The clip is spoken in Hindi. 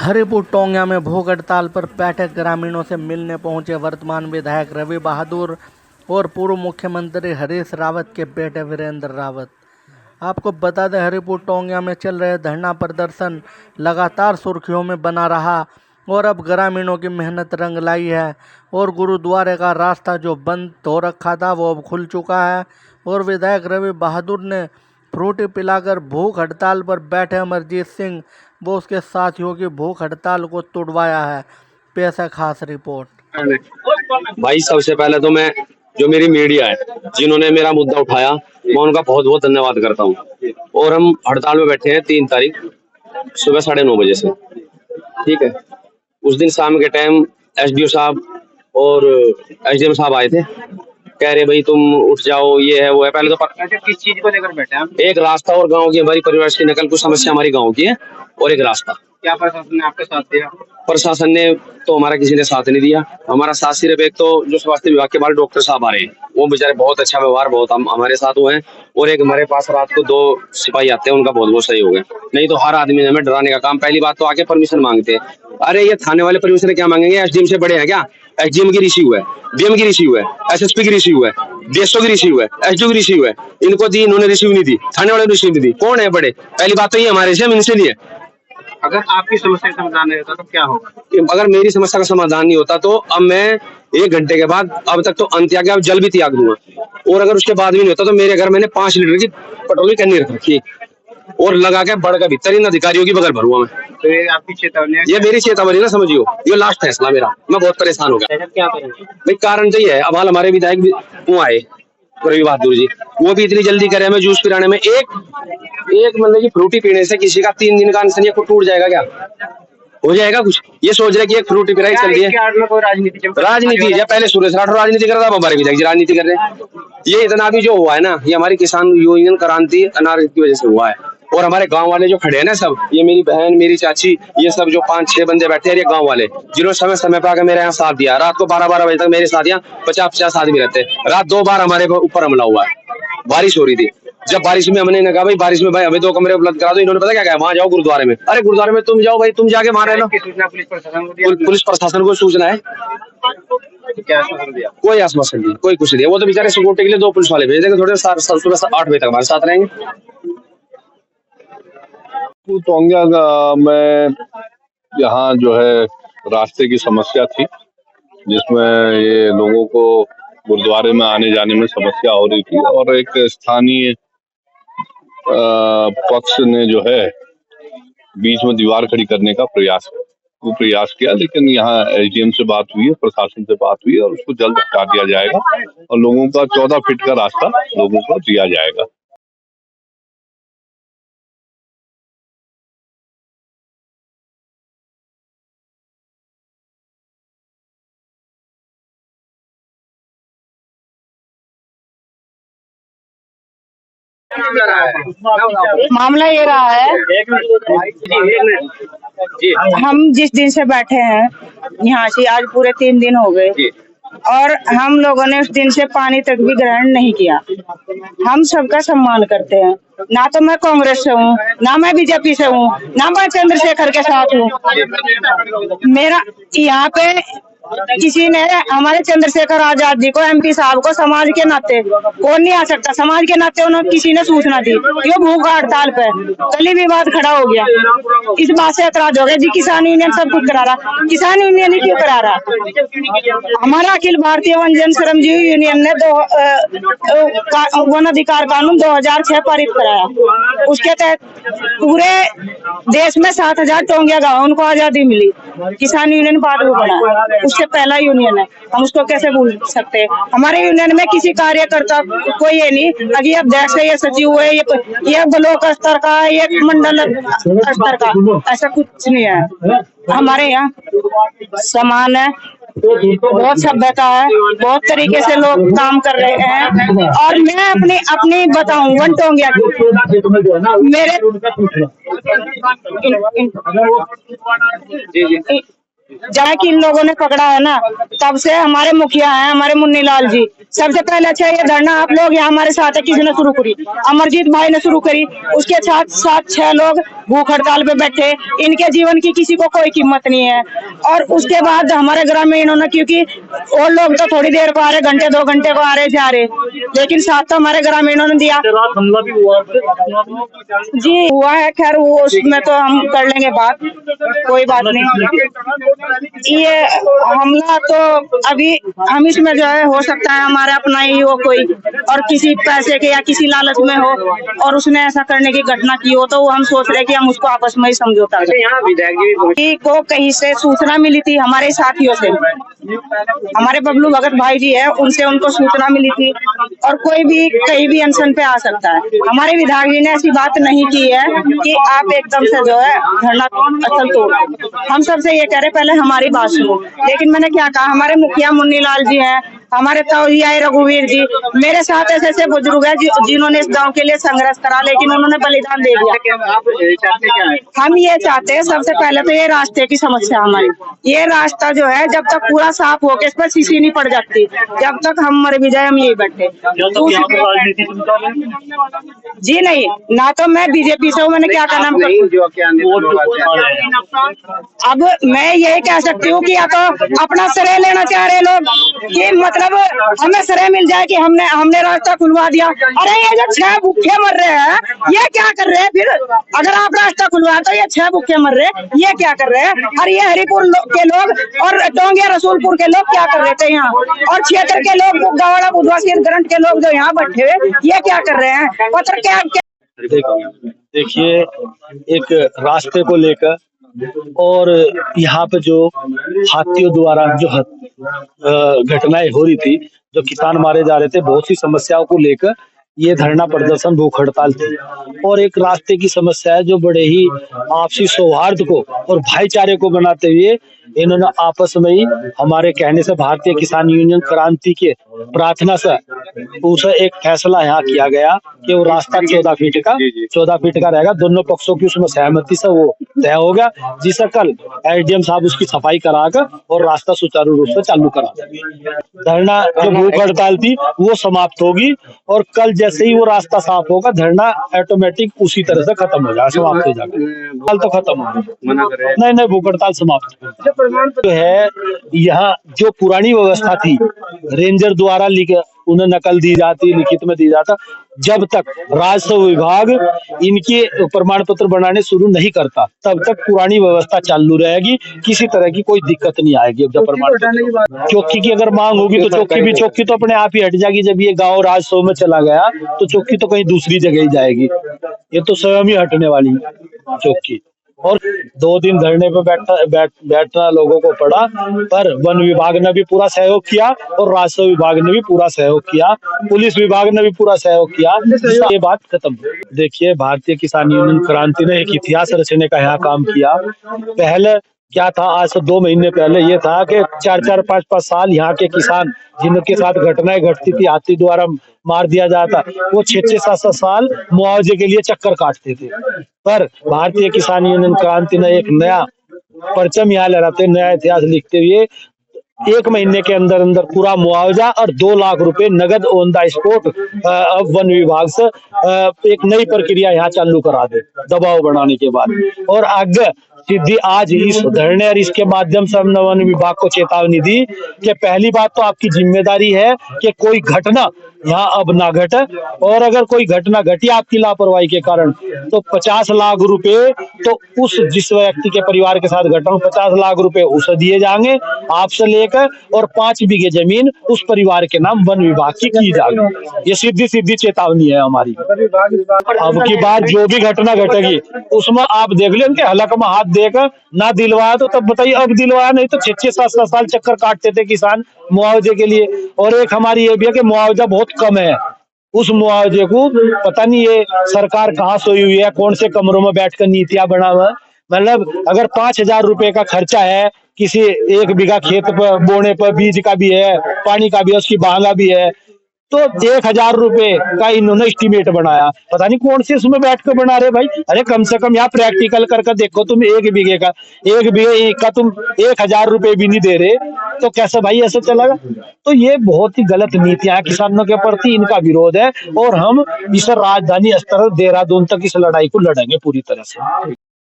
हरिपुर टोंगिया में भूख हड़ताल पर बैठे ग्रामीणों से मिलने पहुंचे वर्तमान विधायक रवि बहादुर और पूर्व मुख्यमंत्री हरीश रावत के बेटे वीरेंद्र रावत। आपको बता दें, हरिपुर टोंगिया में चल रहे धरना प्रदर्शन लगातार सुर्खियों में बना रहा और अब ग्रामीणों की मेहनत रंग लाई है और गुरुद्वारे का रास्ता जो बंद हो रखा था वो अब खुल चुका है और विधायक रवि बहादुर ने फ्रूटी पिलाकर भूख हड़ताल पर बैठे अमरजीत सिंह वो उसके साथियों की भूख हड़ताल को तुड़वाया है। पेश है खास रिपोर्ट। भाई सबसे पहले तो मैं जो मेरी मीडिया है जिन्होंने मेरा मुद्दा उठाया मैं उनका बहुत बहुत धन्यवाद करता हूँ। और हम हड़ताल में बैठे हैं 3 तारीख सुबह 9:30 बजे से। ठीक है, उस दिन शाम के टाइम एसडीओ साहब और एसडीएम साहब आए थे, कह रहे भाई तुम उठ जाओ, ये है वो है। पहले तो किस चीज को लेकर बैठे हैं? एक रास्ता और गांव की हमारी परिवार की नकल, कुछ समस्या हमारी गांव की है और एक रास्ता। क्या प्रशासन ने आपके साथ दिया? प्रशासन ने तो हमारा किसी ने साथ नहीं दिया। हमारा साथ सिर्फ एक तो जो स्वास्थ्य विभाग के बारे डॉक्टर साहब आ रहे हैं, वो बेचारे बहुत अच्छा व्यवहार बहुत हमारे साथ हुए हैं। और एक हमारे पास रात को 2 सिपाही आते हैं, उनका बहुत बहुत सही हो गया। नहीं तो हर आदमी ने हमें डराने का काम। पहली बात तो आके परमिशन मांगते हैं। अरे ये थाने वाले परमिशन क्या मांगेंगे? एसडीएम से बड़े हैं क्या? एसडीएम की रिसीव है, डीएम की रिसीव है, एसएसपी की रिसीव है, डीएसओ की रिसीव है, एसडीओ की रिसीव है। इनको दी, इन्होंने रिसीव नहीं दी। थाने वाले ने रिसीव नहीं दी। कौन है बड़े? पहली बात तो ये हमारे से हम इनसे लिए। अगर आपकी समस्या का समाधान नहीं होता तो क्या होगा? अगर मेरी समस्या का समाधान नहीं होता तो अब मैं 1 घंटे के बाद, अब तक तो अंत्याग अब जल भी त्याग दूंगा। और अगर उसके बाद भी नहीं होता तो मेरे घर मैंने 5 लीटर की पेट्रोल की कैनी रख रखी और लगा के बढ़ का भीतर इन अधिकारियों की बगल भरूंगा मैं। तो ये आपकी चेतावनी है? ये मेरी चेतावनी ना समझियो, ये लास्ट फैसला मेरा। मैं बहुत परेशान हो गया। क्या करेंगे भाई? कारण तो ये है, अब हाल हमारे विधायक भी वो आए रवि बहादुर जी, वो भी इतनी जल्दी करे हमें जूस पिलाने में। एक मतलब कि फ्रूटी पीने से किसी का 3 दिन का इंसानियत को टूट जाएगा क्या? हो जाएगा कुछ? ये सोच रहे कि एक फ्रूटी पिलाई चल रही है। कोई राजनीति है। पहले सुरेश राठौर राजनीति कर रहा था, हमारे विधायक जी राजनीति कर रहे हैं। ये इतना भी जो हुआ है ना, ये हमारी किसान यूनियन क्रांति अनार की वजह से हुआ है। और हमारे गांव वाले जो खड़े हैं ना सब, ये मेरी बहन, मेरी चाची, ये सब जो 5-6 बंदे बैठे हैं, ये गांव वाले जिन्होंने समय पे आकर मेरे यहाँ साथ दिया। रात को 12-12 बजे तक मेरे साथ यहाँ 50-50 आदमी रहते। रात 2 बार हमारे ऊपर हमला हुआ है। बारिश हो रही थी, जब बारिश में हमने कहा भाई बारिश में भाई हमें 2 कमरे उपलब्ध करा दो। इन्होंने पता क्या कहा? वहां जाओ गुरुद्वारे में। अरे गुरुद्वारे में तुम जाओ भाई, तुम जाके वहां रह लो। पुलिस प्रशासन को सूचना है, क्या आश्वासन दिया? कोई आश्वासन नहीं, कोई कुछ नहीं। वो तो बेचारे सिक्योरिटी के लिए 2 पुलिस वाले भेज देंगे, थोड़े सुबह 8 बजे तक हमारे साथ रहेंगे। टोंगिया में यहाँ जो है रास्ते की समस्या थी, जिसमें ये लोगों को गुरुद्वारे में आने जाने में समस्या हो रही थी। और एक स्थानीय पक्ष ने जो है बीच में दीवार खड़ी करने का प्रयास किया, लेकिन यहाँ एसडीएम से बात हुई है, प्रशासन से बात हुई है और उसको जल्द हटा दिया जाएगा और लोगों का 14 फीट का रास्ता लोगों को दिया जाएगा। मामला ये रहा है, हम जिस दिन से बैठे हैं यहाँ से आज पूरे 3 दिन हो गए और हम लोगों ने उस दिन से पानी तक भी ग्रहण नहीं किया। हम सबका सम्मान करते हैं, ना तो मैं कांग्रेस से हूँ, ना मैं बीजेपी से हूँ, ना मैं चंद्रशेखर के साथ हूँ। मेरा यहाँ पे किसी ने हमारे चंद्रशेखर आजाद जी को, एमपी साहब को समाज के नाते कौन नहीं आ सकता, समाज के नाते उन्होंने किसी ने सूचना दी। ये भूख हड़ताल पे कल ही विवाद खड़ा हो गया, इस बात से ऐतराज हो गया जी। किसान यूनियन सब कुछ करा रहा, किसान यूनियन ही क्यों करा रहा? हमारा अखिल भारतीय वन जन श्रमजीवी यूनियन ने वन अधिकार कानून 2006 पारित कराया। उसके तहत पूरे देश में 7,000 टोंगिया गाँव उनको आजादी मिली। किसान यूनियन बाद में बना, उससे पहला यूनियन है, हम उसको कैसे भूल सकते हैं? हमारे यूनियन में किसी कार्यकर्ता कोई ये नहीं, अभी अध्यक्ष है, ये सचिव है, ये ब्लॉक स्तर का, ये मंडल स्तर का, ऐसा कुछ नहीं है। हमारे यहाँ समान है, बहुत सभ्यता है, बहुत तरीके से लोग काम कर रहे हैं। और मैं अपनी बताऊं वन टोंगिया मेरे जहाँ की इन लोगों ने पकड़ा है ना, तब से हमारे मुखिया हैं, हमारे मुन्नी लाल जी, सबसे पहले अच्छा ये धरना आप लोग यहाँ हमारे साथ है, किसी ने शुरू करी, अमरजीत भाई ने शुरू करी, उसके साथ साथ 6 लोग भूख हड़ताल पे बैठे, इनके जीवन की किसी को कोई कीमत नहीं है। और उसके बाद हमारे ग्रामीणों ने, क्योंकि और लोग तो थोड़ी देर को आ रहे, घंटे 2 घंटे को आ रहे जा रहे, लेकिन साथ तो हमारे ग्रामीणों ने दिया। हमला भी हुआ जी हुआ है, खैर वो उसमें तो हम कर लेंगे बात, कोई बात नहीं। ये हमला तो अभी हम इसमें जो है, हो सकता है हमारा अपना ही हो कोई, और किसी पैसे के या किसी लालच में हो और उसने ऐसा करने की घटना की हो, तो हम सोच रहे हैं कि हम उसको आपस में ही समझौता करें। यहाँ विधायक जी को कहीं से सूचना मिली थी हमारे साथियों से, हमारे बबलू भगत भाई जी है, उनसे उनको सूचना मिली थी, और कोई भी कहीं भी अनशन पे आ सकता है। हमारे विधायक जी ने ऐसी बात नहीं की है कि आप एकदम से जो है धरना स्थल तोड़। हम सबसे ये कह रहे पहले हमारी बात सुनो, लेकिन मैंने क्या कहा, हमारे मुखिया मुन्नी लाल जी हैं, हमारे तौहिया रघुवीर जी, मेरे साथ ऐसे ऐसे बुजुर्ग हैं जिन्होंने इस गांव के लिए संघर्ष करा, लेकिन उन्होंने बलिदान दे दिया। आप चाहते क्या है? हम ये चाहते हैं, सबसे पहले तो ये रास्ते की समस्या हमारी, ये रास्ता जो है जब तक पूरा साफ होके इस पर शीशी नहीं पड़ जाती, जब तक हम मर भी जाए हम यही बैठे। जी नहीं, ना तो मैं बीजेपी से हूँ, मैंने क्या करना जो क्या अब मैं यही कह सकती हूँ कि या तो अपना श्रेय लेना चाह रहे लोग, कि मतलब हमें श्रेय मिल जाए कि हमने रास्ता खुलवा दिया। अरे ये जो 6 भूखे मर रहे हैं, ये क्या कर रहे हैं फिर? अगर आप रास्ता खुलवा तो ये 6 भूखे मर रहे हैं, ये क्या कर रहे हैं? और ये हरिपुर के लोग और टोंगिया रसूलपुर के लोग क्या कर रहे थे यहाँ, और क्षेत्र के लोग गवाड़ा बुधवासी ग्रंथ के लोग जो यहाँ बैठे हुए, ये क्या कर रहे हैं? पत्र क्या देखिए, एक रास्ते को लेकर और यहाँ पे जो हाथियों द्वारा जो घटनाएं हो रही थी, जो किसान मारे जा रहे थे, बहुत सी समस्याओं को लेकर ये धरना प्रदर्शन भूख हड़ताल थी। और एक रास्ते की समस्या है जो बड़े ही आपसी सौहार्द को और भाईचारे को बनाते हुए इन्होंने आपस में ही हमारे कहने से भारतीय किसान यूनियन क्रांति के प्रार्थना से उसे एक फैसला यहाँ किया गया कि वो रास्ता 14 फीट का रहेगा। दोनों पक्षों की उसमें सहमति से वो तय हो गया, जिसे कल एसडीएम साहब उसकी सफाई कराकर और रास्ता सुचारू रूप से चालू करा देंगे। धरना जो भूख हड़ताल थी वो समाप्त होगी, और कल जैसे ही वो रास्ता साफ होगा धरना ऑटोमेटिक उसी तरह से खत्म हो जाएगा, समाप्त हो जाएगा। कल तो खत्म हो गया, नहीं भूख हड़ताल समाप्त जो है। यहाँ जो पुरानी व्यवस्था थी, रेंजर द्वारा उन्हें नकल दी जाती, लिखित में दी जाता, जब तक राजस्व विभाग इनके प्रमाण पत्र बनाने शुरू नहीं करता तब तक पुरानी व्यवस्था चालू रहेगी, किसी तरह की कोई दिक्कत नहीं आएगी। जब प्रमाण पत्र चौकी की अगर मांग होगी तो चौकी तो अपने आप ही हट जाएगी। जब ये गांव राजस्व में चला गया तो चौकी तो कहीं दूसरी जगह ही जाएगी, ये तो स्वयं ही हटने वाली चौकी। और 2 दिन धरने पे बैठना लोगों को पड़ा, पर वन विभाग ने भी पूरा सहयोग किया और राजस्व विभाग ने भी पूरा सहयोग किया, पुलिस विभाग ने भी पूरा सहयोग किया। ये बात खत्म। देखिए, भारतीय किसान यूनियन क्रांति ने एक इतिहास रचने का यहाँ काम किया। पहले क्या था, आज से 2 महीने पहले ये था कि 4-4, 5-5 साल यहाँ के किसान जिनके साथ घटनाएं घटती थी, हाथी द्वारा मार दिया जाता, वो 6-6, 7-7 साल मुआवजे के लिए चक्कर काटते थे। पर भारतीय किसान यूनियन क्रांति ने एक नया परचम यहाँ लहराते, नया इतिहास लिखते हुए 1 महीने के अंदर अंदर पूरा मुआवजा और 2 लाख रुपए नगद ऑन द स्पॉट अब वन विभाग से एक नई प्रक्रिया यहाँ चालू करा दे, दबाव बढ़ाने के बाद। और आगे सीधी आज इस धरने और इसके माध्यम से हमने वन विभाग को चेतावनी दी कि पहली बात तो आपकी जिम्मेदारी है कि कोई घटना यहाँ अब ना घटे, और अगर कोई घटना घटी आपकी लापरवाही के कारण तो 50 लाख रुपए तो उस जिस व्यक्ति के परिवार के साथ घटना 50 लाख रुपए उसे दिए जाएंगे आपसे लेकर, और 5 बीघे जमीन उस परिवार के नाम वन विभाग की जाएगी। ये सीधी चेतावनी है हमारी। अब की बार जो भी घटना घटेगी उसमें आप देख लें कि हलक में हाथ देकर ना दिलवाया तो तब बताइए, अब दिलवाया, नहीं तो 6-6, 7-7 साल चक्कर काटते थे किसान मुआवजे के लिए। और एक हमारी ये भी है कि मुआवजा बहुत कम है, उस मुआवजे को पता नहीं ये सरकार कहाँ सोई हुई है, कौन से कमरों में बैठकर नीतियां बना हुआ है। मतलब अगर 5,000 रुपए का खर्चा है किसी 1 बीघा खेत पर बोने पर, बीज का भी है, पानी का भी है, उसकी महंगा भी है, तो 1,000 रुपए का इन्होंने एस्टीमेट बनाया, पता नहीं कौन से उसमें बैठ कर बना रहे भाई। अरे कम से कम यहाँ प्रैक्टिकल करके देखो, तुम 1 बीघे का तुम 1,000 रुपए भी नहीं दे रहे, तो कैसे भाई ऐसे चलेगा। तो ये बहुत ही गलत नीतियां हैं किसानों के प्रति, इनका विरोध है और हम इस राजधानी स्तर देहरादून तक इस लड़ाई को लड़ेंगे पूरी तरह से।